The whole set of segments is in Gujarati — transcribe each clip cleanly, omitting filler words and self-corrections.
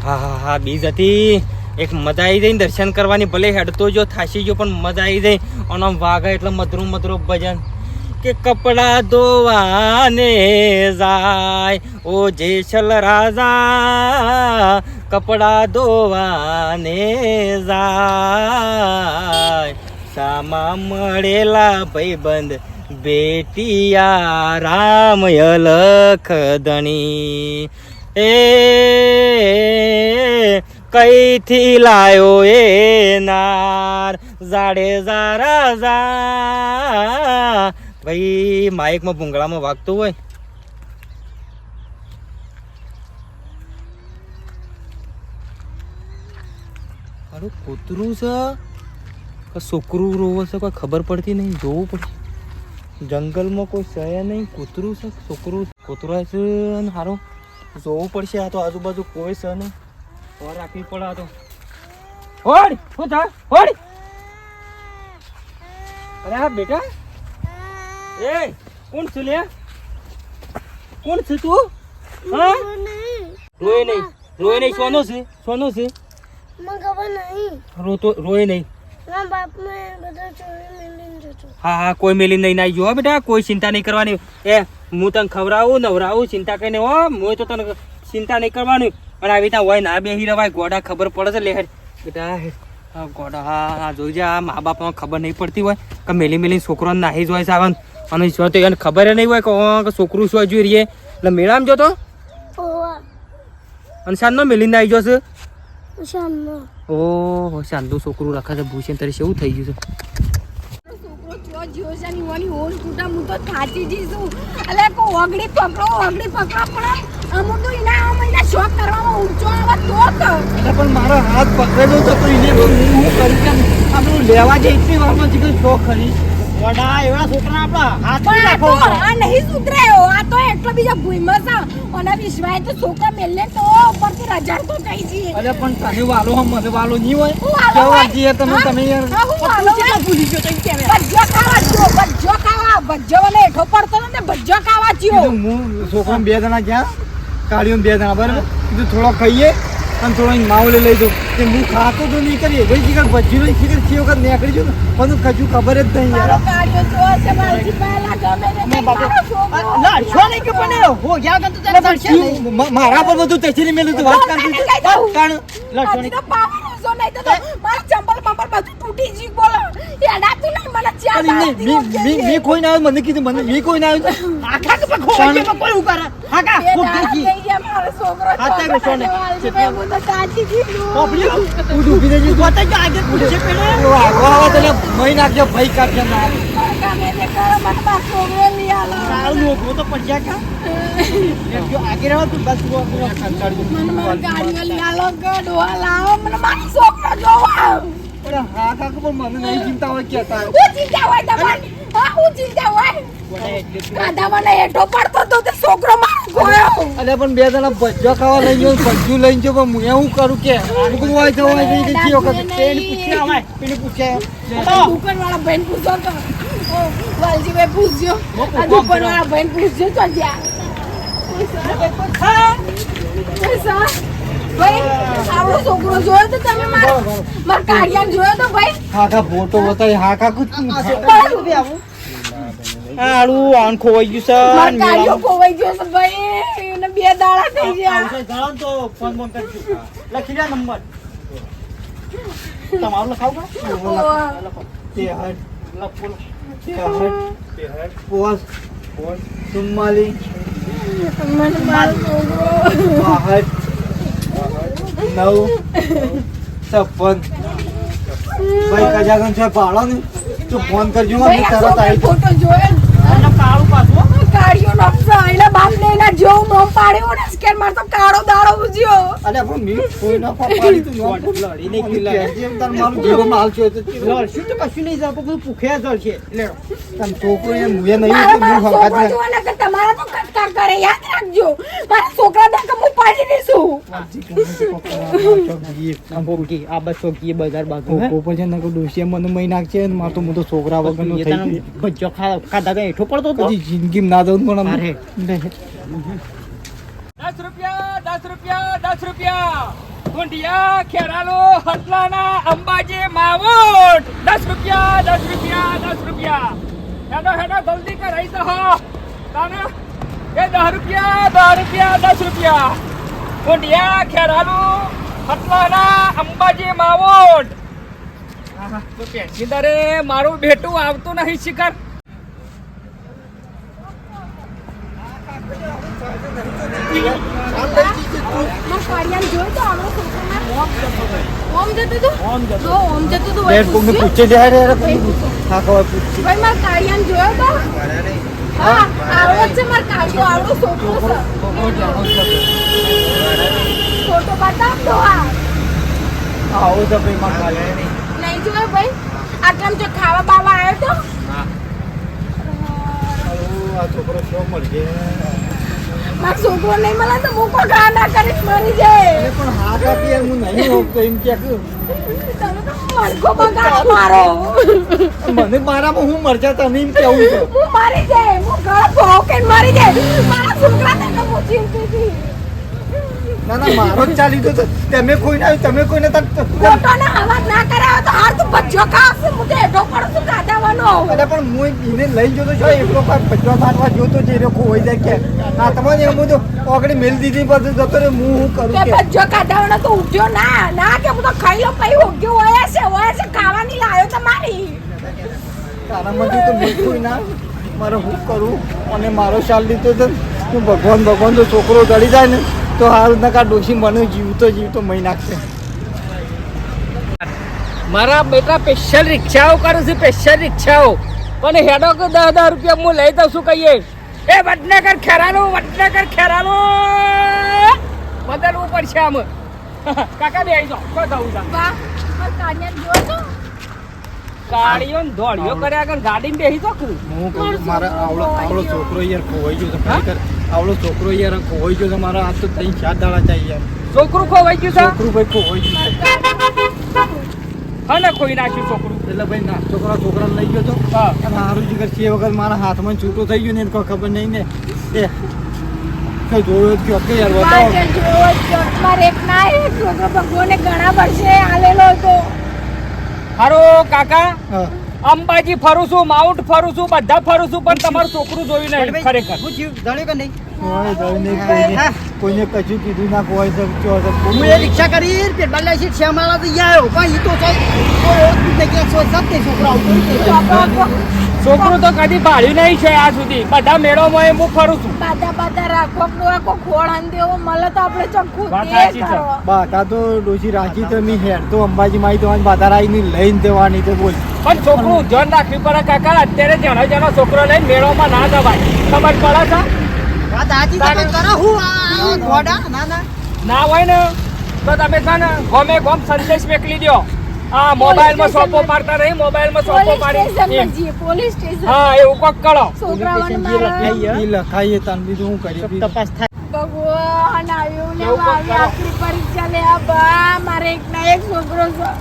હા હા હા બીજ હતી એક મજા આવી જાય દર્શન કરવાની ભલે હેડતો જો થાશી જો પણ મજા આવી જાય અને આમ વાગે એટલે મધુરું મધુરું ભજન કે કપડા ધોવાને જાય ઓ જેસલ રાજા કપડા ધોવાને જાય સામા મળેલા ભાઈબંધ બેટિયા રામ અલખ ધણી એ કઈથી લાયો એ નાર જાડેજા રાજા ભાઈ માઇકમાં ભૂંગળામાં વાગતું હોય અરે કૂતરું છે કે છોકરું રોવે છે કોઈ ખબર પડતી નહીં જોવું પડશે જંગલમાં કોઈ છે નહીં કૂતરું છે છોકરું કૂતરા છે ને સારું જોવું પડશે આ તો આજુબાજુ કોઈ છે નહીં વાર રાખવી પડે આ તો હોડ શું થાય હોડ અરે હા બેટા એ કોણ છે લે કોણ છે તું હા રોય નહીં સોનો છે મને ખબર નહીં રોય નહીં મારા બાપ મેં બધા ચોરી મેલીને જતો હા હા કોઈ મેલી નહીં નાઈ જો બેટા કોઈ ચિંતા નહીં કરવાની એ હું તને ખવડાવું નવરાવું ચિંતા કરીને હો હું તો તને ચિંતા નહીં કરવાની અને આવી રીતના હોય ના બેહી રવાય ગોડા ખબર પડે છે લે બેટા હા ગોડા હા જોઈ જા મા બાપમાં ખબર નહીં પડતી હોય કે મેલી છોકરાને નાહી જોઈ છે આવન અને જો તો એને ખબર નહીં હોય કે છોકરું શું જોઈ રહીએ એટલે મેળામાં જો તો ઓવા અને શાનનો મેલીને આવી જશે શામનો ઓહો શાંતુ છોકરું રાખે છે ભૂષણ તરીકે એવું થઈ ગયું છે જોશાની વાની હોલ કુટા હું તો થાચી જઈશું અલે કો ઓગડી પકડો પણ અમુક તો ઇના મહિના શોક કરવામાં ઊંચો આવે તો પણ મારો હાથ પકડેલો તો એને હું કરી કેમ આપણું લેવા જઈ એટલી વારમાં જીગર શોખ ખરી વડા એવા છોકરા આપણા હાથ પણ આ તો આ નહીં સુધરાયો આ તો એટલો બીજા ભૂઈમાં છે અને વિશ્વાય તો છોકરા મેલને તો ઉપરથી રજાડ તો થઈ છે અરે પણ તને વાલો મને વાલો નહીં હોય હું વાલો કેવા હોય? જીએ તમે યાર હા, હું વાલો હોય? ભૂલી ગયો તઈ કેમ ભજ્જો ખાવા ભજ્જો મને હેઠો પડતો ને ભજ્જો ખાવા જ્યો હું છોકરા બે જણા ગયા કાઢ્યો બે જણા બરાબર કીધું થોડો ખાઈએ અને થોડો માવલે લઈ દઉં કે હું ખાતો તો નહીં કરીએ ભાઈ જીગર ભજીનો શીખર છે વખત નીકળી ગયો પણ કજુ ખબર જ નહીં મારો યાર કાઢ્યો તો છે મારી પહેલા ગમે ને મારો છોકરો મારા પર બધું તચરી મેલું તું વાત કરતી હજી તો પાવર ઓછો નહીં તો મારા ચંપલ બંપલ બધું તૂટી ગયું બોલો એડાતું નહીં મને ચાર મી કોઈ ના મને કીધું મને મી કોઈ ના આખા કે કોઈ ઉકારા હાકા મારો છોકરો હાથે કે સોને હું તો કાચી ગયું પોપડી ઉભી રહી ગઈ તો આગે પૂછે પેલે આવો તો મહી નાખજો ભાઈ કાઢજો ના ગમે તે કરો મને મારો છોકરો લઈ આલો સારું લોકો તો પડ્યા કા જો આગે રહો તું બસ વો કંટાળી મને મારી ગાડીઓ લઈ આલો ગડવા લાવો મને મારો છોકરો જોવા અરે હા કાકા પણ મને નહીં ચિંતા હોય કેતા હું ચિંતા હોય તમારી હા હું ચિંતા હોય ગાડા મને હેઠો પડતો તો તે છોકરો મારો ગયો અરે પણ બે જણા ભજ્જો ખાવા લઈ ગયો ભજ્જુ લઈ ગયો પણ હું એવું કરું કે આનું હોય તો હોય કે કઈ વખત એને પૂછ્યા આવે એને પૂછ્યા દુકાનવાળા ભાઈને પૂછો તો વાલજીભાઈ પૂછજો આ દુકાનવાળા ભાઈને પૂછજો તો જ્યાં પૈસા ભાઈ આપણો છોકરો જોયો તો તમે મારા કાઢિયાને જોયો તો ભાઈ હાકા ફોટો બતાય હાકા કુતું આળું આન ખોવાઈ ગયું છે મારા કાઢિયો ખોવાઈ ગયો છે ભાઈ એને 2 દાડા થઈ ગયા જાણ તો ફોન કરજો લખી લે નંબર તમારું લખાવ કા તે હટ લખો તે હટ પોસ સુમાલી મને મારો છોકરો 9 ભાઈ કજાગન છે પાડો ને તું ફોન કરજો મને ભાઈ તરત આવી ફોટો જોયો અને કાળું પાછું કાઢિયો નફસો એના બાપ ને એના જેવું નોમ પાડ્યો ને સ્કેન મારતો કાળો દાડો ઉજ્યો અરે પણ મી કોઈ ના પાડી તું લડી નહીં કિલ્લા જેમ તાર મારું જીવો માલ છે તો લડશું તો કશું નહીં જાતો બધું ભૂખ્યા જળ છે લે તમ છોકરો એ મુએ નહીં તો હું હંગાત જોવાના કે તમારા તો કટકાર કરે યાદ રાખજો મારા છોકરા દે કે હું પાડી દઈશું આ બસો કી બજાર બાજુ કોપર છે ને કો ડોસિયા મને મહી નાખશે ને માર તો મોટો છોકરા વગરનો થઈ ગયો બચ્ચો ખાધા ગઈ હેઠો પડતો તો જિંદગી ના દઉં પણ અરે 10 રૂપિયા ઊંધિયા ખેરાલુ હટલાના અંબાજી માવોટ 10 રૂપિયા 10 રૂપિયા 10 રૂપિયા હેડો હેડો જલ્દી કરાઈ દો તાને એ 10 રૂપિયા 10 રૂપિયા ઊંધિયા ખેરાલુ હટલાના અંબાજી માવોટ તો પેન્શનદારે મારું બેટું આવતું નહીં શિખર પૂછે જાય હા ખબર પૂછે ભાઈ મારા કાળિયાને જોયો તો હા આવડો છે મારા કાળિયો આવડો છોકરો છે ફોટો બતાવ તો આવું તો ભાઈ માં ખાલે નહીં જોયો ભાઈ આટલામાં જો ખાવા બાવા આવ્યો તો આ છોકરો શું મળશે મારો છોકરો નહીં મળે તો હું પણ ઘા ના કરીશ મરી જાય પણ હા કાપી હું નહીં હોતો એમ કે તમે તો મરઘો બગાડો મારો મને મારામાં હું મરજા તમે એમ કેવું છે હું મરી જાય હું ઘર ભોકે મરી જાય મારા છોકરા ને હું જીવતી હતી ના ના મારો જ ચાલી ગયો છે તમે કોઈ ના તમે કોઈને ફોટોને અવાજ ના કરાવો તો હાર તું બચ્ચો ખાવશે મુજે એટો પડું છું કાઢવાનો અરે પણ હું એને લઈ જતો છો એકલો ભજવા મારવા જોતો છે એ હોય જાય કે હા તમારે એમ બધું ઓગળી મેલ દીધી પછી જતો રે હું કરું તે કે બચ્ચો કાઢવાનો તો ઉઠ્યો ના ના કે હું તો ખાઈ લો પછી ઉગ્યો હોય છે ખાવાની લાયો તમારી તારા માંથી તો બિલકુલ ના મારે હું કરું અને મારો શાલ લીધો તો હું ભગવાન જો છોકરો ગળી જાય ને તો હાલ નકા ડોશી મને જીવતો મહી નાખશે મારા બેટા સ્પેશિયલ રિક્ષાઓ કરું છું સ્પેશિયલ રિક્ષાઓ પણ હેડો કે 10 રૂપિયા હું લઈ દઉં છું કહીએ એ વડનગર ખેરાલું બદલવું પડશે આમ કાકા બે આવી જાઓ શું થવું છે વાહ માર કાઢ્યા જો તો ગાડીઓ ને દોડીઓ કર્યા આગળ ગાડીમાં બેસી તો હું કહું મારા આવડો છોકરો યાર ખોવાઈ ગયો છે ખરેખર આવડો છોકરો યાર ખોવાઈ ગયો છે મારા આ તો 3-4 દાડા ચાઈ યાર છોકરું ખોવાઈ ગયું છે છોકરું ભાઈ ખોવાઈ ગયું હા ને ખોઈ નાખ્યું છોકરું એટલે ભાઈ ના છોકરાને લઈ ગયો તો હા અને હારું જીગર છે વગર મારા હાથમાં છૂટો થઈ ગયો ને એને કોઈ ખબર નહીં ને એ કઈ જોયો જ ગયો કે યાર બતાવો મારે જો મારે એક ના એક છોકરો ભગવાને ઘણા વર્ષે આલેલો હતો હારો કાકા હા અંબાજી ફરું છું માઉન્ટ ફરું છું બધા ફરું છું પણ તમારું છોકરું જોયું નહીં ખરેખર કોઈને કશું કીધું ના કોઈ હું એ રિક્ષા કરી પેટ્રોલ લાઈસી છે મારા તો આવ્યો પણ ઈ તો છોકરું તો કદી ભાડ્યું નહીં છે આ સુધી બધા મેળોમાં હું ફરું છું બાધા રાખો કોઈ ખોળ અંદેવો મળે તો આપણે ચોખ્ખું વાત દે સાચી છે. કરો. બાધા તો ડોસી રાખી તો મેં હેડ તો અંબાજી માં આવી તો બાધા રાખીને લઈને દેવાની તો બોલ પણ છોકરું ધ્યાન રાખવી પડે કાકા અત્યારે જેનો છોકરો લઈને મેળોમાં ના જવાય ખબર પડે છે વાત સાચી છે પણ કરો હું આ ઘોડા ના ના ના હોય ને તો તમે છે ને ગમે ગમ સંદેશ મોકલી દો હા મોબાઈલમાં સોપો પાડતા નહીં મોબાઈલમાં સોપો પોલીસ પાડી સ્ટેશનમાં જઈએ, પોલીસ સ્ટેશન હા એવું કોક કરો છોકરાઓને મારે એ લખાઈએ તાન બીજું હું કરી તપાસ થાય ભગવાન આવ્યું ને એવું કોક આવી કરો. આખરી પરીક્ષા લે આ બા મારે એક ના એક છોકરો છે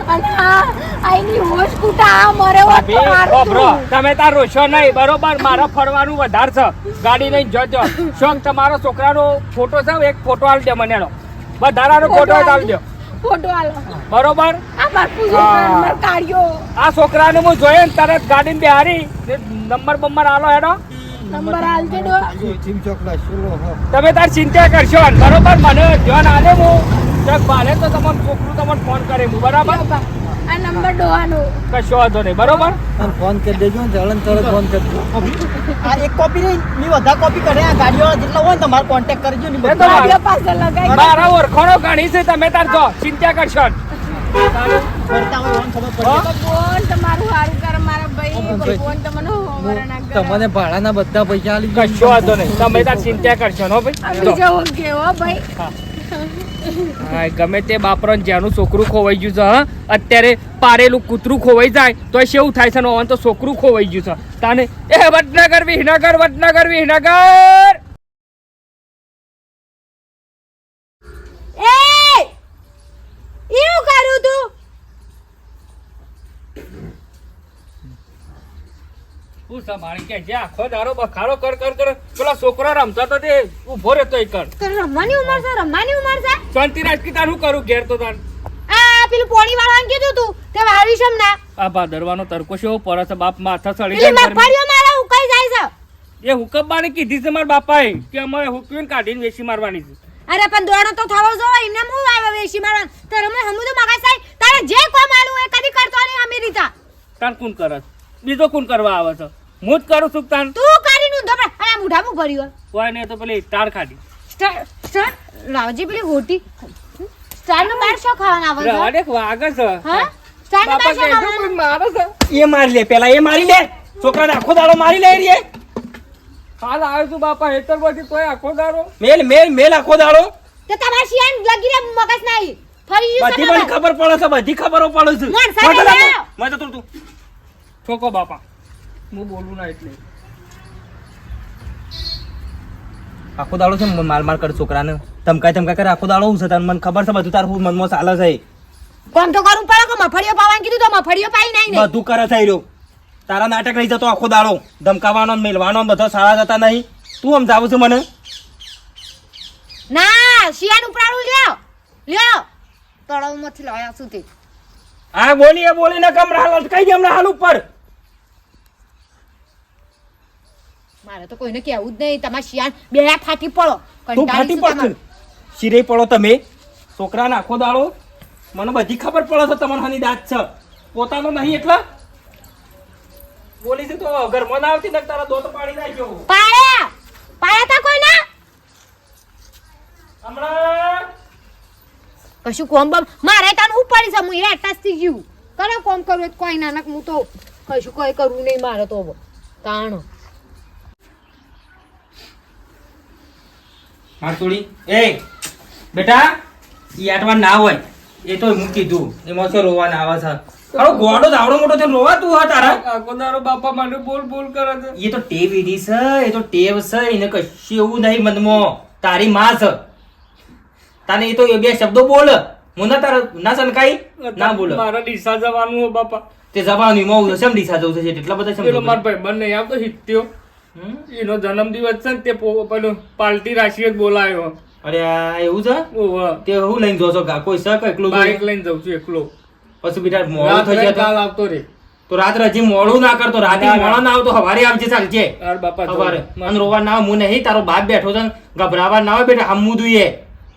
અને આઈની હોશ કુટા આ મરે હોત તો ભાભી, હારું ઓભરો, હતું. તમે તાર રોશો નહીં બરોબર મારે ફરવાનું વધારે છે ગાડી લઈને જજો શોખ તમારો છોકરાનો ફોટો છે એક ફોટો આલ દે મને એનો વધારાનો ફોટો આલ દો ફોટો આલો બરોબર આ બાપુ હા. છોકરાને કાઢ્યો આ છોકરાને હું જોયો ને તરત ગાડીમાં બેહારી નંબર બંબર આલો હેડો નંબર આલજે ડો ચીમ ચોકડા શુરો હો તમે તાર ચિંતા કરશો ને, બરોબર મને ધ્યાન આલે હું ચક ભાલે તો તમારું છોકરું તમને ફોન કરે હું બરાબર આ નંબર ડોવાનો કશો વાંધો નહીં બરોબર અને ફોન કરી દેજો ને જલન તરત ફોન કરજો આ એક કોપી નહીં મેં બધા કોપી કરે આ ગાડીઓ જેટલા હોય ને તમારે કોન્ટેક્ટ કરજો ને એ તો બધા ગાડીઓ પાસે લગાઈ મારા ઓળખાણો ઘણી છે તમે તાર જો ચિંતા કરશો ને. ફરતા હોય એમ ખબર પડે ભગવાન તમારું સારું કરે મારા ભાઈ ભગવાન તમને હોવર ના કરે તમને ભાડાના બધા પૈસા આલી કશો વાંધો નહીં તમે તાર ચિંતા કરશો ને હો ભાઈ આવી જો. જવો કેવો ભાઈ હા ગમે તે બાપરોને જેનું છોકરું ખોવાઈ ગયું છે હા અત્યારે પારેલું કૂતરું ખોવાઈ જાય તો એ કેવું થાય છે ને ઓન તો છોકરું ખોવાઈ ગયું છે તાને એ વડનગર વિહનગર એ એવું કર્યું તું તું સંભાળી કે જે આખો દારો બખાડો કર કર કર પેલા છોકરો રમતો તો તે ઊભો રહેતો એ કર તો રમવાની ઉંમર છે રમવાની ઉંમર છે શાંતિ રાખી તાર શું કરું ઘેર તો તાર આ પેલું પોણી વાળવાનું કીધું તું તે વાળી શમ ના આ ભાદરવાનો તડકો છે પડે છે બાપ માથા સળી પેલી જાય મગફળીઓ મારા ઉકાઈ જાય છે એ હુકમબાને કીધી છે મારા બાપાએ કે અમારે હુકવીને કાઢીને વેચી મારવાની છે અરે પણ દોડો તો થવો જો એમને હું આવે વેશી મારવા તારે અમે હમુ તો મગજ થાય તારે જે કોઈ માલું એ કદી કરતો નહીં અમી રીતા તાર કોણ કરે બીજો કોણ કરવા આવે છે હું જ કરું છું તાર તું કરીને ઊંધો પડે અને આ મુઢામું ભર્યું કોઈ નહીં તો પેલી તાર ખાધી સ્ટાર લાવજી પેલી હોટી સ્ટાર નો બાર શો ખાવાના આવે છે રવાડે વાગે છે હા સ્ટાર નો બાર બાપા શો કે ખાવાના કોઈ મારે છે એ મારી લે પેલા એ મારી લે છોકરાને આખો દાડો મારી લે રે હાલ આવ્યો છું બાપા હેતર પછી તોય આખો દારો મેલ મેલ મેલ આખો દાડો તે તમાર શિયાન લગી રે મગજ નહીં ફરી ગયું બધી મને ખબર પડે છે બધી ખબરો પડે છે મોણ સાને લે. મત તું ઠોકો બાપા હું બોલું ના એટલે આખો દાડો છે માર માર કર છોકરાને ધમકાય કરે આખો દાડો હું છે તને મને ખબર છે બધું તાર હું મનમાં ચાલે છે કોમ તો કરવું પડે કે મફળીઓ પાવાનું કીધું તો મફળીઓ પાઈ નહીં ને બધું કરે છે રહ્યો તારા નાટક રહી જતો આખો દાડો ધમકાવાનો ને મેલવાનો બધો સારા જતા નહીં તું સમજાવું છું મને ના શિયાન ઉપરાળું લ્યો તળાવમાંથી લાયા છું તે આ બોલીને કમરા હાલ કઈ દે હમણાં હાલ ઉપર મારે તો કોઈને કહેવું જ નહીં તમારા શિયાન બે ફાટી પડો તું ફાટી પડ શિરે પડો તમે છોકરાને આખો દાડો મને બધી ખબર પડે છે તમારે હાની દાંત છે પોતાનો નહીં એટલા બોલી છે તો ઘરમાં ના આવતી ને તારા દોત પાડી નાખ્યો પાયા તા કોઈ ના હમણાં કશું કોમ બમ મારે તાન ઉપાડી છે હું એ અટાસથી ગયું કરે કોમ કરું હોય તો કોઈ નાનક હું તો કશું કોઈ કરવું નહીં મારે તો તાણ મારતોડી એ બેટા ઈ આટવા ના હોય એ તો હું કીધું એમાં શું રોવા ના આવે છે અરે ગોડો દાવડો મોટો છે રોવા તું હા તારા આખો દારો બાપા મને બોલ બોલ કરે છે એ તો ટેવ એવી છે એ તો ટેવ છે એને કશું એવું નહીં મનમાં તારી માં છે તને એ તો એ બે શબ્દો બોલ હું ના તારા ના સનકાઈ ના બોલ મારા ડીસા જવાનું હો બાપા તે જવાનું એમાં શેમ દિશા જવું છે એટલા બધા શેમ પેલો જવું મારો ભાઈ બંને આવતો હિત્યો એનો જન્મદિવસ છે ને તે પેલું પાર્ટી રાશિએ જ બોલાયો અરે આ એવું છે ઓહો તે હું લઈને જોશો કા કોઈ શક એકલું બાઈક લઈને જઉં છું એકલો પછી બેટા મોડું થઈ રાત્રે કાલ જાય આવતો રે તો રાત્રે હજી મોડું ના કરતો રાતે ના, ના. મોડો ના આવતો હવારે આવજે ચાલજે યાર બાપા જો. હવારે અને રોવા ના હોય, હું નહીં તારો બાપ બેઠો છે ને, ગભરાવા ના હોય બેટા હમું જોઈએ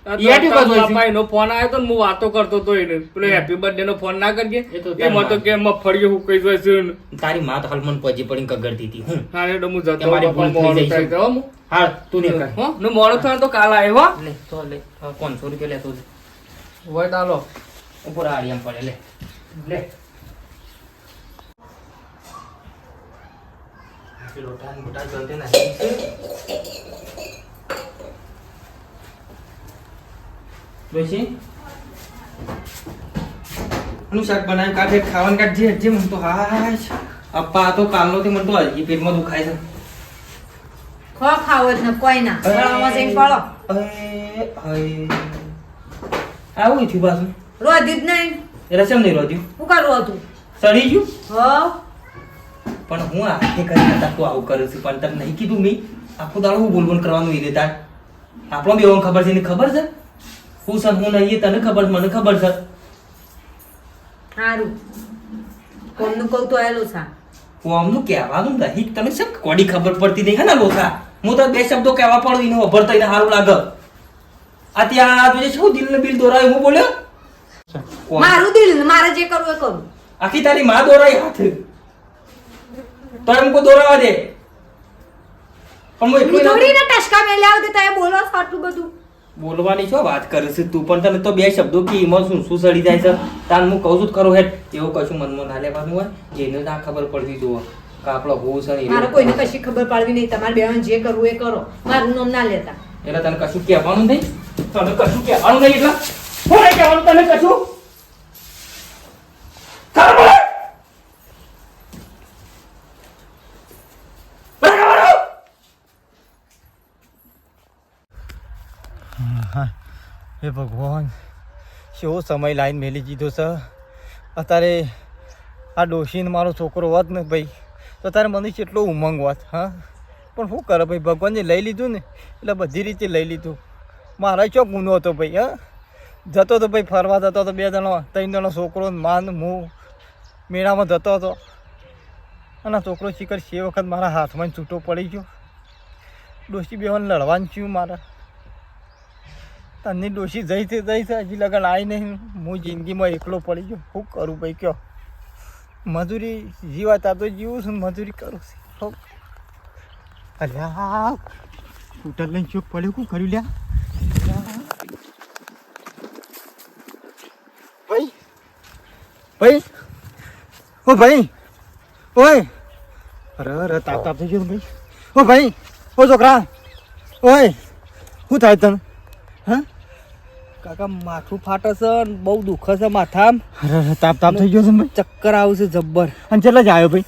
આ તો ઈ આટલું તારા બધું હોય છે. બાપા એનો ફોન આવ્યો તો ને હું વાતો કરતો તો એને પેલો હેપી બર્થડે નો ફોન ના કરજે એ તો તારી એમાં તો માં. કે મફળીઓ હુકાઈ જાય છે ને. તારી માં તો હાલ મને પજી પડીને કગડતી હતી હું હા એટલે હું જતો તમારી બાપા ભૂલ થઈ મોડું જાય થાય છે. છે, હો હું. હાલ તું ને કર હો? ને મોડું થાય તો કાલ આવ્યો હો. લે તો લે 500 રૂપિયા લેતો છે હોય ચાલો ઉપર આડિયામ પડે લે લે લોટા ને મોટા જલતે નાખી છે બેસી નું શાક બનાવ્યું કાઢે ખાવાનું કાઢ જે મને તો હાશ અપ્પા આ તો કાલનો તે મને તો હજી પેટમાં દુખાય છે ખાવો જ ને કોઈ ના તળાવમાં જઈને પડો આવું થયું પાછું રોધી જ નહીં એટલે કેમ નહીં રોધ્યું શું કરવું હતું સડી ગયું હો પણ હું આખે કરી નતા તું આવું કરું છું પણ તને નહીં કીધું મેં આખું દાડો હું બોલ બોલ કરવાનું એ દેતા આપણો બે ખબર છે એને ખબર છે હું સર હું નહીં તને ખબર મને ખબર છે સારું કોમનું કહું તો એલું સા કોમનું કહેવાનું નહીં તને શું કોડી ખબર પડતી નહીં હે ને લોકા હું તો બે શબ્દો કહેવા પડું એને અભરતા એને સારું લાગે આ ત્યાં તું શું દિલને બિલ દોરાય હું બોલ્યો કોમ. મારું દિલ ને મારે જે કરવું એ કરું આખી તારી માં દોરાય હાથ તો એમ કો દોરાવા દે પણ હું એટલું થોડી ને ટસકા મેલ્યા આવતે તમે બોલો છો આટલું બધું બોલવાની શું વાત કરે છે તું પણ તને તો બે શબ્દો કે એમાં શું શું સડી જાય છે તાન હું કહું છું જ ખરો હેડ એવું કશું મનમાં ના લેવાનું હોય એને ના ખબર પડતી જુઓ કે આપણો હું છે ને મારે કોઈને કશી ખબર પાડવી નહીં તમારે બેન જે કરવું એ કરો મારું નામ ના લેતા એટલે તને કશું કહેવાનું નહીં તને કશું કહેવાનું નહીં એટલે કોને કહેવાનું તને કશું ખબર પડે બરાબર હે ભગવાન કેવો સમય લાઈન મેલી દીધો છે અત્યારે આ ડોશીને મારો છોકરો હોત ને ભાઈ તો તારે મને કેટલો ઉમંગ હોત. હા પણ શું કરે ભાઈ, ભગવાનને લઈ લીધું ને એટલે બધી રીતે લઈ લીધું. મારા ચો ગુનો હતો ભાઈ. હા જતો હતો ભાઈ, ફરવા જતો હતો, 2 જણો 3 જણો છોકરો માન હું મેળામાં જતો હતો અને છોકરો શિખર 6 વખત મારા હાથમાં છૂટો પડી ગયો. ડોશી બેવાને લડવાનું થયું મારા. તને ડોશી જઈ છે હજી લગન આવી નહીં. હું જિંદગીમાં એકલો પડી ગયો. શું કરું ભાઈ કયો? મજૂરી જીવાતા તો જીવું છું, મજૂરી કરું છું. અલ્યા સ્કૂટર લઈને ચોક પડ્યો, શું કર્યું લ્યા? ભાઈ ભાઈ ઓ ભાઈ, ઓય અરે અરે તાપ તાપ થઈ ગયો ભાઈ. ઓ ભાઈ, ઓ છોકરા, ઓય શું થાય તને? હા કાકા માથું ફાટે છે ને બહુ દુખે છે માથામાં. અરે તાપ તાપ થઈ ગયો છે ભાઈ. ચક્કર આવે છે જબ્બર. અને કેટલા જ આવ્યો ભાઈ?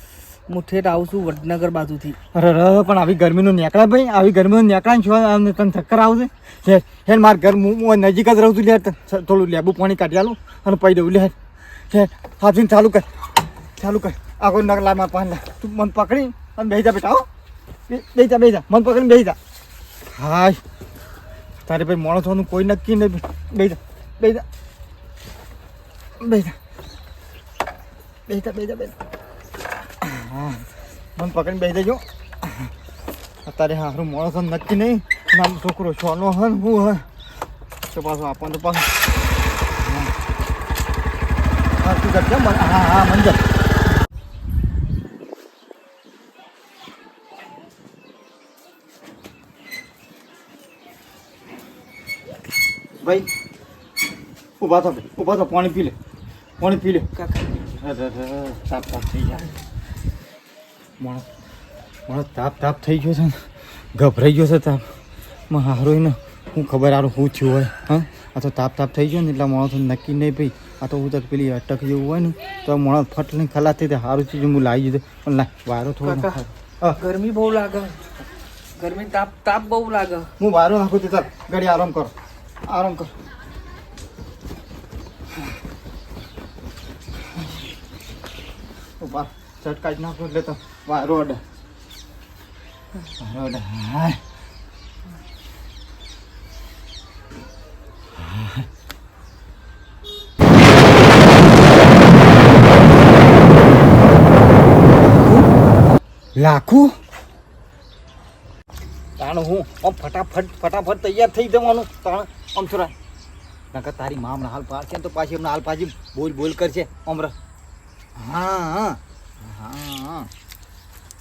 હું ઠેઠ આવું છું વડનગર બાજુથી. અરે પણ આવી ગરમીનું નીકળ્યા ભાઈ, આવી ગરમીનું નીકળ્યા છો તને ચક્કર આવશે? હે મારા ઘર હું નજીક જ રહું છું લે. થોડું લેબુ પાણી કાઢી આલું અને પી દઉં લે. છે હાથીને ચાલુ કર આગળ નકલા માર પાન લે. તું મન પકડી અને બેસી જા બેટા. હો બેસી જા મન પકડીને બેસી જા. હા તારે ભાઈ માણસ થવાનું કોઈ નક્કી નહીં. બેસી જા હા મન પકડીને બેસી દેજો. અત્યારે હારું માણસ નક્કી નહીં. નામ છોકરો સોનો હે ને હું હે તો પાછું આપવાનું તો પાછું હા તું કરજે. હા મંજર ભાઈ ઊભા થો પાણી પી લે. કાકા તાપ થઈ જાય. માણસ તાપ થઈ ગયો છે ને, ગભરાઈ ગયો છે. તાપ માં હારું ને હું ખબર હારું શું થયું હોય. હા આ તો તાપ થઈ ગયો ને એટલે માણસ નક્કી નહીં ભાઈ. આ તો હું તો પેલી અટક જેવું હોય ને તો માણસ ફટ લઈને ખલાસ થઈ જાય. સારું ચીજ હું લાવી દીધું પણ લાય વારો થોડો. ગરમી બહુ લાગે. ગરમી તાપ બહુ લાગે. હું વારો નાખું તે ચાલ ગાડી આરામ કર. ઉભા ચટકા જ નાખું એટલે તો વારો અડે. હા લાખું તાણ હું આમ ફટાફટ તૈયાર થઈ જવાનું. તાણ આમ થોડા નકર તારી મા હમણાં હાલ પાડશે તો પાછી હમણાં હાલ પાછી બોલ કરશે અમર. હા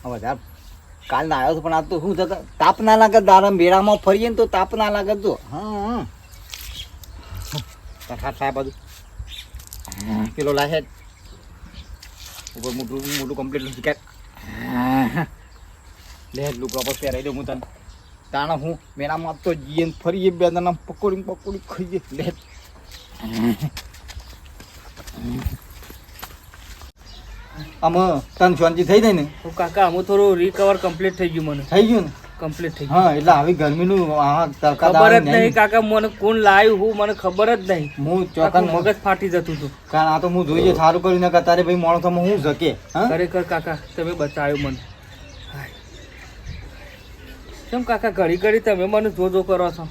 હવે યાર કાલ ના આવ્યો તો પણ આ તો શું થતા તાપ ના લાગે. દારા મેળામાં ફરીએ ને તો તાપ ના લાગે. તો હા હાથ લાય બધું પેલો લાય ઉપર મોટું કમ્પ્લીટ શીખાય. લે લુકા પર પહેરાઈ દઉં હું તને. તાણા હું મેળામાં તો જઈએ ફરીએ 2 જણા પકોડી ખાઈએ. લે આમાં તને શાંતિ થઈ જાય ને તો કાકા હું થોડું રિકવર કમ્પ્લીટ થઈ ગયું. મને થઈ ગયું ને કમ્પ્લીટ થઈ ગયું. હા એટલે આવી ગરમીનું ખબર જ નહીં કાકા મને કોણ લાવ્યું હું મને ખબર જ નહીં. હું આખું ચોકન મગજ ફાટી જતું હતું. કારણ આ તો હું જોઈએ સારું કર્યું ને તારે ભાઈ માણસોમાં હું જકે. હા ખરેખર કાકા તમે બચાવ્યું મને. કેમ કાકા ઘડી તમે મને જોજો કરો છો?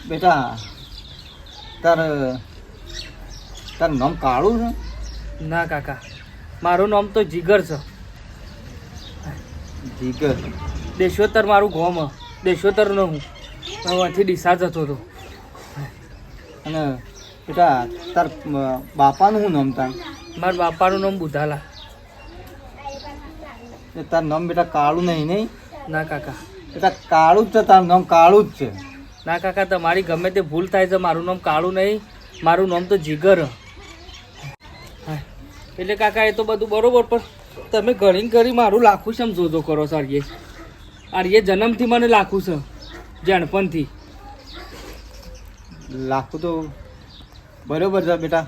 બેટા તાર નામ કાળું છે? ના કાકા મારું નામ તો જીગર છે. જીગર? દેશોતર મારું ગામ હ. દેશોતર નો હું અહીંથી ડીસા જતો હતો. અને બેટા તાર બાપાનું શું નામ? તાર મારા બાપાનું નામ બુધાલા. તાર નામ બેટા કાળું નહીં? ના કાકા બેટા કાળું જ છે. તારું નામ કાળું જ છે. ના કાકા તમારી ગમે તે ભૂલ થાય છે. મારું નામ કાળું નહીં, મારું નામ તો જીગર. એટલે કાકા એ તો બધું બરોબર પણ તમે ઘણી મારું લાખું છે એમ જોજો કરો છો. આર્ય જન્મથી મને લાખું છે જાણપણથી. લાખું તો બરોબર છે બેટા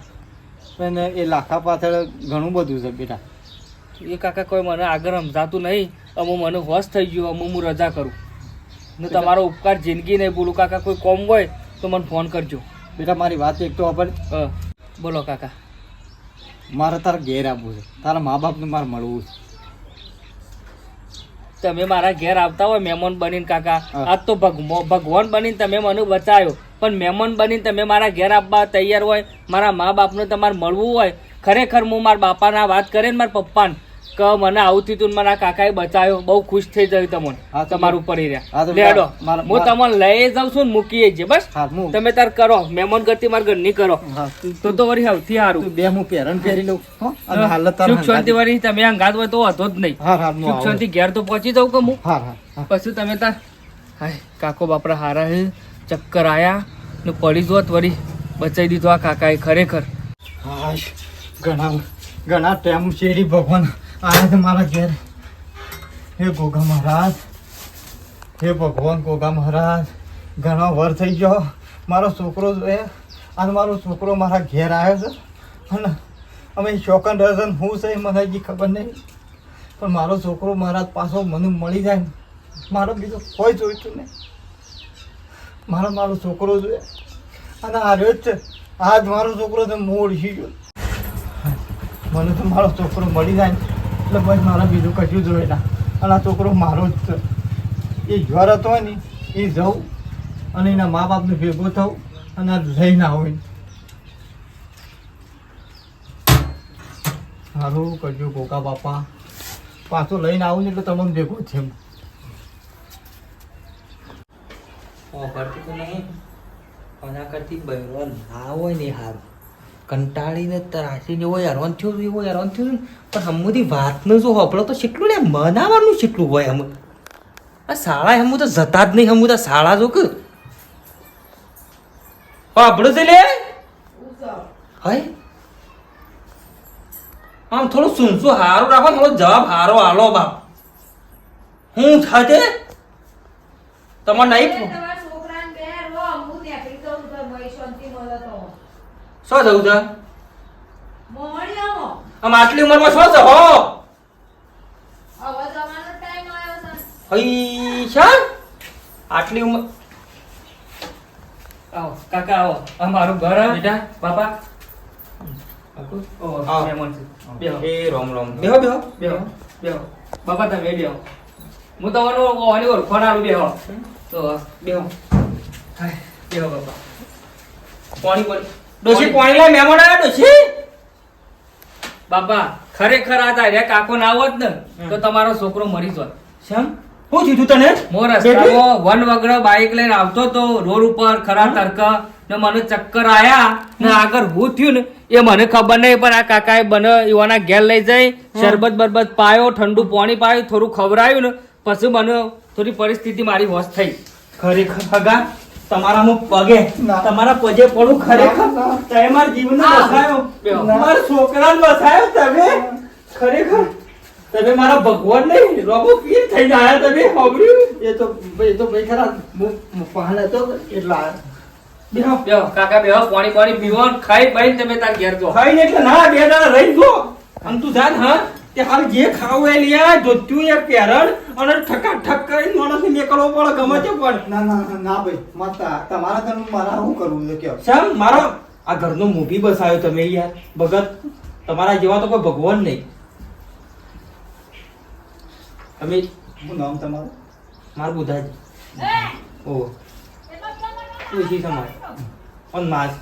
પણ એ લાખા પાછળ ઘણું બધું છે બેટા. એ કાકા કોઈ મને આગળ સમજાતું નહીં. અમુક મને હોશ થઈ ગયું. અમુક હું રજા કરું ને તમારો ઉપકાર જિંદગી નહીં બોલું. કાકા કોઈ કોમ હોય તો મને ફોન કરજો. બેટા મારી વાત એક તો ખબર. બોલો કાકા. મારે તારા ઘેર આવવું છે, તારા મા બાપને મારે મળવું છે. તમે મારા ઘેર આવતા હોય મહેમાન બનીને કાકા, હા. આજ તો ભગવાન બનીને તમે મને બચાવ્યો, પણ મહેમાન બનીને તમે મારા ઘેર આવવા તૈયાર હોય, મારા મા બાપને તમારે મળવું હોય, ખરેખર હું મારા બાપાના વાત કરે ને મારા પપ્પાને કે મને આવું થયું તું ને મારા કાકાએ બચાવ્યો, બહુ ખુશ થઈ જાય તમને હા તો તમારું પડી હા રહ્યા. તો લેડો મારા- હું તમને લઈ જાઉં છું ને મૂકી જઈએ બસ. હા હું તમે તાર કરો મહેમાન ગતિ મારા ઘરની કરો હા તો વળી સૌથી સારું. તું બે હું પહેરણ પહેરી લઉં હો? અને હાલ તારા સુખ શાંતિ વાળી તમે અંગાત હોય તો વાંધો જ નહીં. હા હા હું સુખ આવું. શાંતિ ઘેર તો પહોંચી જાઉં કે હું હા હા હા પછી તમે તાર હાય કાકો બાપરા હારા હે, ચક્કર આયા ને પડી જોત વળી બચાવી દીધો આ કાકાએ ખરેખર. હાશ, ઘણા ટાઈમ શેરી ભગવાન આયા છે મારા ઘેર. હે ગોગા મહારાજ, હે ભગવાન ગોગા મહારાજ, ઘણો વર થઈ ગયો. મારો છોકરો જોઈએ અને મારો છોકરો મારા ઘેર આવ્યો છે અને અમે શોકન રઝન હું છે એ મને હજી ખબર નહીં, પણ મારો છોકરો મારા પાછો મને મળી જાય ને મારો બીજો કોઈ જોઈતું નહીં. મારો છોકરો જોઈએ અને આ રહ્યો જ છે. આજ મારો છોકરો તો હું ઓળખી ગયો. મને તો મારો છોકરો મળી જાય ને એટલે બસ મારા બીજું કશું જોઈએ ના. અને આ છોકરો મારો જ છે. એ જ્વર હતો ને એ જવું અને એના મા બાપને ભેગો થવું અને આ લઈને આવું. સારું કરજો ગોકા બાપા, પાછો લઈને આવું ને એટલે તમને ભેગો છે. કરતી તો નહીં આના કરતી બહેરો ના હોય ને હારું કંટાળીને ત્રાસીને એવો હેરાન થયું ને પણ હમુથી વાતનું જો હોપડો તો કેટલું લે મનાવાનું કેટલું હોય હમ આ શાળા હમું તો જતા જ નહીં. હમું તો શાળા જો કે પાપડો છે લે હાય આમ થોડું સુનસું હારું રાખો, થોડો જવાબ હારો હાલો બાપ. હું થાતે તમારે નહીં તમારા છોકરાને બે રો હું નેકળી દઉં તો મય શાંતિ મળે તો શું જવું છે મોહણી આવો આમ આટલી ઉંમરમાં શું છે હો હવે જવાનો ટાઈમ આવ્યો છે. હઈ શાન આટલી ઉંમર આવો કાકા આવો, આ મારું ઘર હે. બેટા બાપા આવો. મહેમાન છે. બેહો એ રોમ રોમ બેહો બેહો બેહો બેહો બાપા તમે બેહો, હું તમારું ઓની ઓળખોણ આલું. બેહો તો બેહો હાય બેહો બાપા. પાણી પાણી ડોશી પાણી લાય મહેમાન આવ્યા ડોશી. બાપા ખરેખર આ તાર્યા કાકો ના આવત ને તો તમારો છોકરો મરી જોત. શ્યામ શું થયું તને મો રસ્તામાં વન વગર બાઈક લઈને આવતો તો રોડ ઉપર ખરા તડક ને મને ચક્કર આયા ને આગળ હું થયું ને એ મને ખબર નહીં, પણ આ કાકાએ બને એવાના ઘેર લઈ જઈ શરબત બરબત પાયો, ઠંડુ પાણી પાયું, થોડું ખવડાયું ને પછી મને થોડી પરિસ્થિતિ મારી હોશ થઈ. ખરેખર હગા તમારામાં પગે ના. તમારા પગે પડું ખરેખર તમે મારા જીવનને બચાવ્યો, બેહો. મારા છોકરાને બચાવ્યો તમે. ખરેખર તમે મારા ભગવાન નહીં રોબો પીર થઈને આયા તમે સાંભળ્યું એ તો ભાઈ ખરા હું પહાડ હતો એટલા બેહો બેહો કાકા બેહો, પાણી પાણી પીવો ને ખાઈ પાઈને તમે તાર ઘેર જો. ખાઈને એટલે ના બે દાડા રહી ગયો અને તું જાન હા તે હાલ જે ખાવું એ લ્યા જોત્યું એક પેરણ અને ઠક કરીને માણસને નીકળવો પડે ગમે તે પણ ના ના ના ભાઈ માતા તમારા ઘર મારા શું કરવું છે કયો? શ્યામ મારો આ ઘરનો મૂવી બસાયો તમે યાર ભગત તમારા જેવા તો કોઈ ભગવાન નહીં. તમે શું નામ તમારું? માર બુધાજી ઓ તુલસી સમાજ અને માસ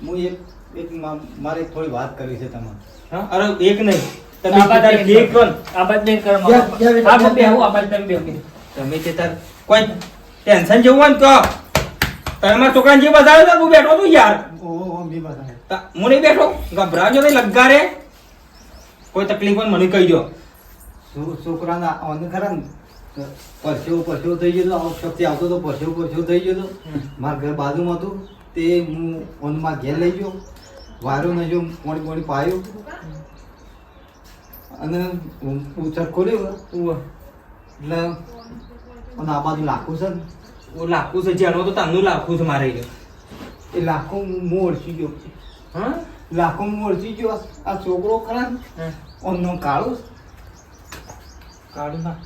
હું મારે એક થોડી વાત કરવી છે તમારે. હા અરે એક નહીં તમે આ બાજુ તારે બેન એક કરો ને. આ બાજુ બેન કરો બેહો, બેહો, બેહો, આ બાજુ બેહો. બેહો, આ બાજુ તમે બેહો. તમે તે તાર કોઈ ટેન્શન જેવું હોય ને તો તમે મારા છોકરાને જે બતાવ્યો તો હું બેઠો છું યાર. ઓ બી બતાવે. હું નહીં બેઠો ગભરાજો નહીં લગારે કોઈ તકલીફ હોય ને મને કહી દો. છોકરાના ઓન ખરા ને પરસેવો થઈ ગયો હતો. શક્તિ આવતો તો પરસેવો થઈ ગયો હતો. મારા ઘર બાજુમાં હતું તે હું ઓનમાં ઘેર લઈ ગયો, વાયરો ને જો પોણી પાયું અને ઉછર ખોલ્યો એટલે અને આ બાજુ લાખું છે ને ઓ લાખું છે જેનો તો તાનું લાખું છે મારે એ. એ લાખું હું ઓળખી ગયો. હા લાખું હું ઓળખી ગયો. આ છોકરો ખરા ને ઓનનો કાળો કાઢું ના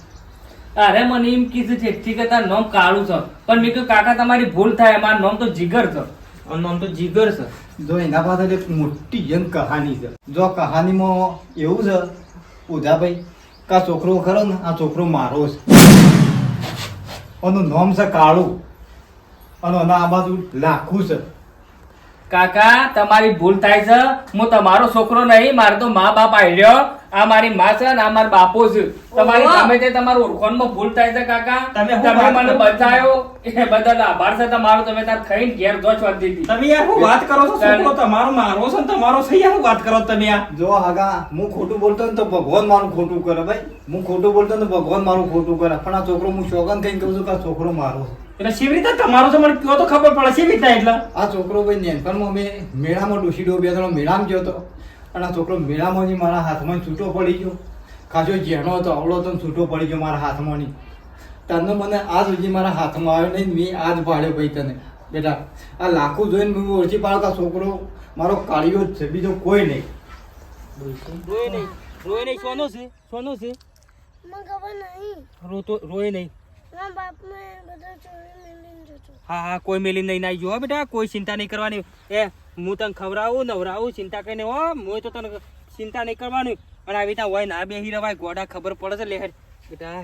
અરે મને એમ કીધું છે ઠીક છે તારું નામ કાળું છે, પણ મેં કીધું કાકા તમારી ભૂલ થાય, મારું નામ તો જીગર છે. અને આમ તો જીગર છે જો એના પાછળ એક મોટી જન કહાની છે. જો કહાનીમાં એવું છે ઉધાભાઈ કે આ છોકરો ખરો ને આ છોકરો મારો છે. એનું નામ છે કાળું અને એના આ બાજુ લાખું છે. કાકા તમારી ભૂલ થાય છે. હું તમારો છોકરો નહીં, મારે તો મા બાપ આવ્યો. આ મારી માં છે ને આ મારો બાપો છે. તમારી ઓહો. સામે તે તમારું ઓળખાણમાં ભૂલ થાય છે કાકા. તમે શું તમે વાત મને કરો? બચાયો એ બદલ આભાર છે તમારો. તમે તાર ખાઈને ઘેર જો શાંતિથી. તમે યાર શું વાત કરો છો? છોકરો તમારો મારો છે ને તમારો છે યાર, શું વાત કરો છો તમે યાર? જો આગા હું ખોટું બોલતો ને તો ભગવાન મારું ખોટું કરે ભાઈ. હું ખોટું બોલતો ને તો ભગવાન મારું ખોટું કરે. પણ આ છોકરો હું શોગન કહીને કહું છું કે આ છોકરો મારો છે. એટલે શી રીતે તમારો છે મને કયો તો ખબર પડે શી રીતે એટલે? આ છોકરો ભાઈ નેનપણમાં અમે મેળામાં ડોસીડો બે ત્રણ મેળામાં ગયો હતો અને આ છોકરો મેળામાંથી મારા હાથમાં છૂટો પડી ગયો. ખાસો જેનો હતો આવડો હતો ને છૂટો પડી ગયો મારા હાથમાંની. તને મને આજ સુધી મારા હાથમાં આવ્યો નહીં. મેં આજ ભાડ્યો ભાઈ તને બેટા. આ લાખું જોઈને હું ઓળખી પાડો કે આ છોકરો મારો કાળિયો જ છે, બીજો કોઈ નહીં. રોય નહીં, રોય નહીં. સોનું છે, સોનું છે. મને ખબર નહીં. રોય નહીં. મારા બાપ મેં બધા ચોરી મેળવીને જતો. હા હા, કોઈ મેલી નહીં નાઈ જો બેટા, કોઈ ચિંતા નહીં કરવાની. એ હું તને ખવડાવું નવરાવું ચિંતા કરીને હો. હું તો તને ચિંતા નહીં કરવાની. અને આવી રીતના હોય ના બેહી રવાય. ગોડા ખબર પડે છે લેહેડ બેટા.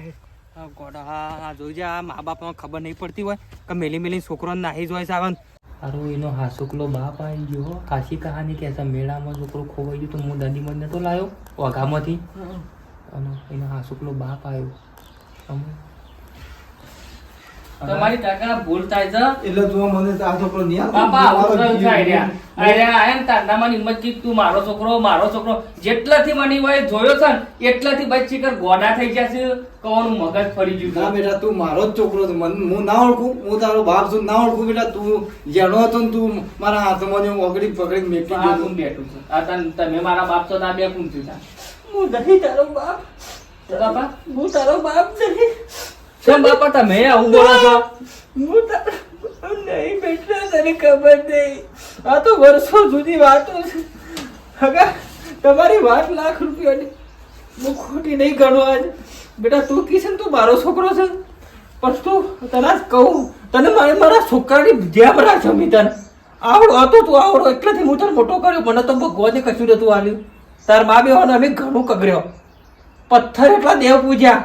હા ગોડા, હા હા જોઈજે. આ મા બાપમાં ખબર નહીં પડતી હોય કે મેલી મેલી છોકરોને નાહી જોઈ છે આવન. હારું એનો હાસુકલો બાપ આવી ગયો. ખાસી કહાની કે છે મેળામાં છોકરો ખોવાઈ ગયો તો હું દાદીમાં નતો લાવ્યો વાઘામાંથી. અને એનો હાસુકલો બાપ આવ્યો. તમારી કાકા ભૂલ થાય છે. એટલે જો મને તો આ છોકરો નહીં આવતો. બાપા આવું મારો થયું છે જીવ. આયા ને તાંડામાં હિંમત કી તું મારો છોકરો મારો છોકરો જેટલાથી મને હોય જોયો છે ને એટલાથી બચી કર ગોડા થઈ ગયા છે. કવાનું મગજ ફરી ના ગયું છે. બેટા તું મારો જ છોકરો છે. હું ના ઓળખું, હું તારો બાપ છું ના ઓળખું બેટા. તું જેનો હતો ને તું મારા હાથમાં ઓગળી પકડીને મેકી આ દીધો. કોણ બેઠું છે? આ તમે મારા બાપ છો તો આ બે કોણ થયું છે? હું નહીં તારો બાપ. બાપા હું તારો બાપ નહીં. કેમ બાપા તમે આવું બોલો છો? હું તારો બાપ નહીં બેટા, તને ખબર નહીં. આ તો વર્ષો જૂની વાતો છે. હગા તમારી વાત લાખ રૂપિયાની હું ખોટી નહીં ગણવા આજે. બેટા તું કીધું ને તું મારો છોકરો છે પણ તું તને જ કહું, તને મારા છોકરાની જેમ રાખજો. મેં તને આવડો હતો, તું આવડો એટલાથી હું તને મોટો કર્યો. મને તો ભગવાને કશું નતું આલ્યું. તાર મા બેવાને અમે ઘણું કગર્યો. પથ્થર એટલા દેવ પૂજ્યા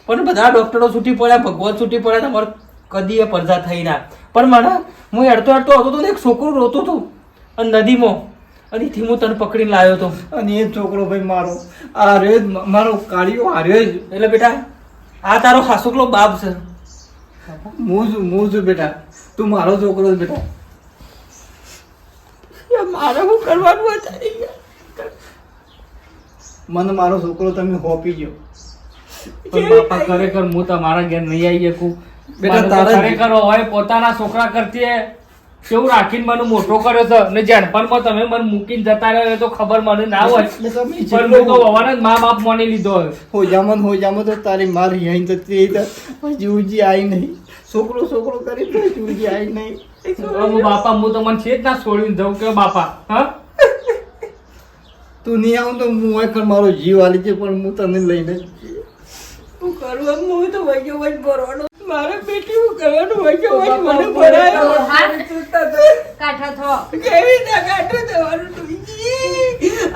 પણ બધા ડોક્ટરો છૂટી પડ્યા, ભગવાન છૂટી પડ્યા. તમારે કદી એ પડદા થઈ ના. પણ મને હું હેડતો હેડતો હતો ને એક છોકરો રોતો હતો અને નદીમાં, અને એથી હું તને પકડીને લાવ્યો હતો. અને એ છોકરો ભાઈ મારો આ રે મારો કાળિયો હાર્યો જ. એટલે બેટા આ તારો હાસુકલો બાપ છે. હું છું બેટા. તું મારો છોકરો છે બેટા. મારે શું કરવાનું હતું? મને મારો છોકરો તમે હોપી ગયો. પણ બાપા ખરેખર હું તમારા ઘેર નહીં આવી શકું. બેટા, મને તો તારા જ- ખરેખર હોય પોતાના છોકરા કરતી કેવું રાખીને મને મોટો કર્યો છે ને જાણપણમાં તમે મને મૂકીને જતા રહ્યો એ તો ખબર મને ના હોય. એટલે તમે પણ હું તો હવાના જ મા બાપ માની લીધો હોય. હોજામાં તો તારી મારી અહીં જતી રહી તો જીવજી આવી નહીં. છોકરો કરી તો જીવજી આવી નહીં. હવે બાપા હું તો મને છે જ ના છોડીને જવું કે બાપા હા તું નહીં આવું તો હું હોય કર મારો જીવ આલી છે પણ હું તને લઈને જ જઈશ. શું કરવાનું? હું તો વૈયો વૈજ ભરવાનો. મારે બેટી શું કરવાનું? વૈયો વૈજ મને ભરાયો. કાઠા થો. કેવી રીતે કાઢો જવાનું તું?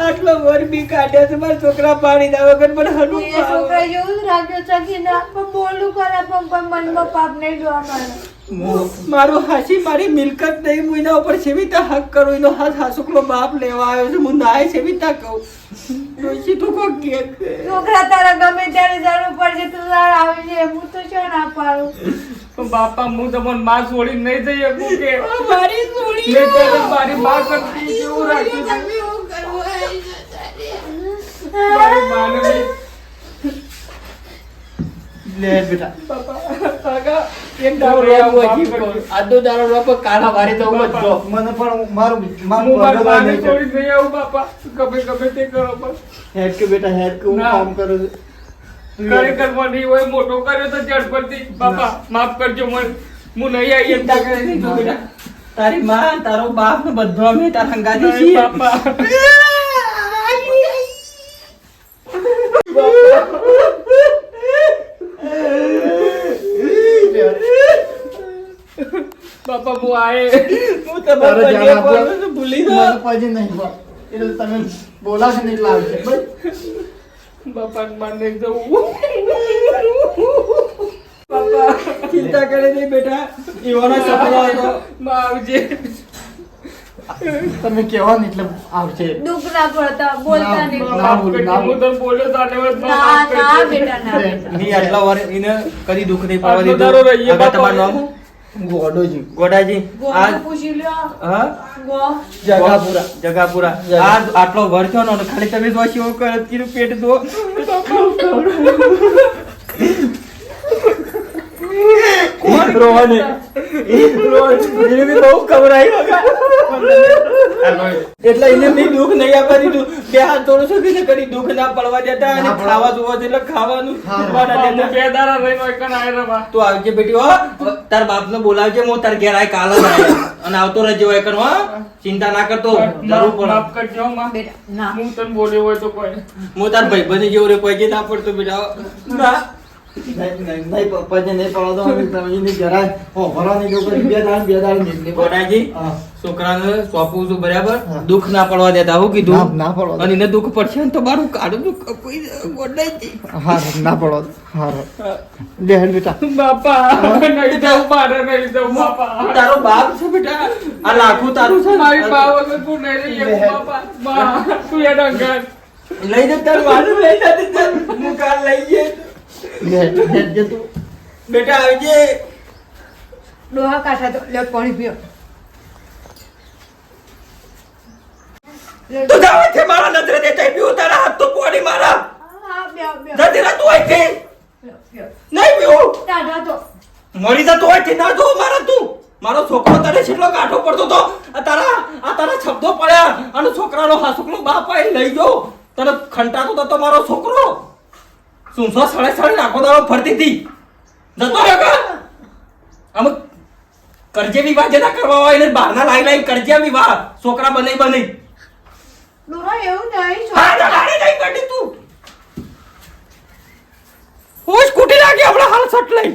આટલો વર બી કાઢ્યો છે મારા છોકરા પાડી દા વગર મને હડું એ છોકરા જેવું જ રાખ્યો છે કે ના પણ બોલું કરે પણ કોઈ મનમાં પાપ નહીં જોવા મળે. મારું હાસી મારી મિલકત નહીં. હું એના ઉપર સેવિતા હક કરું. એનો હાથ હાસુકલો બાપ લેવા આવ્યો છે. હું નાય સેવિતા કહું. ડોશી તું કોક કે છોકરા તારા ગમે ત્યારે જરૂર પડશે તું તાર આવી જાય હું તો શું ના પાડું. પણ બાપા હું તમને માં છોડીને નહીં જઈ શકું કે મારી સોળી મેં તને મારી માં કરતી કેવું રાખ્યું છે. તમે શું કરવું? મારી માને બી લે બેટા. કાકા એક દાડો રોવો જીવ કહું. આજનો દાડો રોવો કાલા વારી તો હું જ જો. મને પણ મારું હું મારી ભગવાન માને નહીં છોડીને નહીં આવું બાપા. ગમે તે કરો પણ હેડ કે બેટા હેડ કે હું ના. કામ કરું છું. ખરેખર મને નહીં હોય મોટો કર્યો તો ઝડપથી બાપા માફ કરજો મને. હું નહીં આવી ચિંતા શકતો. કરે નહીં તું બેટા. તારી માં તારો બાપ ને બધો અમે તારા હંગાથી નહીં છીએ. બાપા બાપા હું આયે હું તમારા તારે પગે ધ્યાન આપો. પડું છું. ભૂલી દો મને પછી નહીં બા. એટલે તમે બોલાવશો ને એટલે આવશે ભાઈ. બાપાને મારને જવું બાપા ચિંતા કરે નહીં બેટા એવાનો સપનો હતો માં આવજે તમે કહેવા ને એટલે આવશે. દુઃખ ના પડતા બોલતા નહીં ના બોલું, ના હું તને બોલ્યો તો આને વાત ના માફ ના કરજે. બેટા ના ની આટલા વાર એને કદી દુઃખ નહીં પાડવા આટલો દારૂ દીધું રહીએ આગળ બાપા. તમારું નામ ગોડોજી ગોડાજી આ ગોળ પૂછી લ્યો હા ગો જગાપુરા. જગાપુરા આ આટલો વર થયો ને ખાલી તમે જો શિવ કરત કીધું પેટ દો કોણ રોવાને એને બી બહુ ખબરાઈ એટલે એને બી દુઃખ નહીં આપવા દીધું બે હાથ જોડું છું કે કદી દુઃખ ના પડવા દેતા અને ખાવા જોવા દે એટલે ખાવાનું ના હું દેતા. બે દાડા રહીને એકન આયે રે બા. તું આવજે બેટી હો તાર બાપને બોલાવજે હું તાર ઘેર આય કાલ જ આયા. અને આવતો રહેજે હોય કર હો ચિંતા ના કરતો જરૂર પડે માફ કરજો માં. બેટા ના હું તને બોલ્યો હોય તો કોઈ હું તાર ભાઈબંધ જેવો રે પૈકી ના પડતો બેટા ના નહીં પપ્પાજી નહીં પડવા દો. તમે એને જરાય ભરવાની જો કરી બે દાડ નીકળી ગોડાજી હા. છોકરાને સોંપવું છું બરાબર હા. દુઃખ ના પડવા દેતા હું ના કીધું ના પડવા દો. અને એને દુઃખ પડશે ને તો મારું કાઢું તું કપાઈ જાય, ગોડાજી હા ના પડવા દો. હા લે હેડ બેટા. બાપા નહીં દઉં મારે નહીં દઉં બાપા તારો બાપ છે બેટા આ લાખું તારું છે મારી બા વગર તું નહીં રહી શકું બાપા બા તું એ ડંગર લઈ જતા તારું વાલું લઈ જતી હું કાલ લઈ જઈએ લે હેડ જે તું. બેટા આવજે ડોહા કાઢા તો લે પાણી પીઓ તું જાવે છે મારા નજરે દેખાય પીવું તારા હાથ તો પોડી મારા હા બે બે જતી રહે તું અહીંથી નહીં પીવું દાદા તો મરી જતો હોય કે ના જો મારા તું મારો છોકરો તને કેટલો કાઢો પડતો તો આ તારા શબ્દો પડ્યા અને છોકરાનો હાસુકનો બાપ આઈ લઈ ગયો તને ખંટાતો તો મારો છોકરો સુનસો સળે સળે આખો દાડો ફરતી હતી જતો રહ્યો કા આમ કરજે વિવાહ જેના કરવા હોય એને બહારના લાઈ કરજે વિવાહ છોકરા બને ડોહા એવું નહીં હા તો લાડી નહીં કરતી તું હું સ્કૂટી લાગી હમણાં હાલ સટ લઈ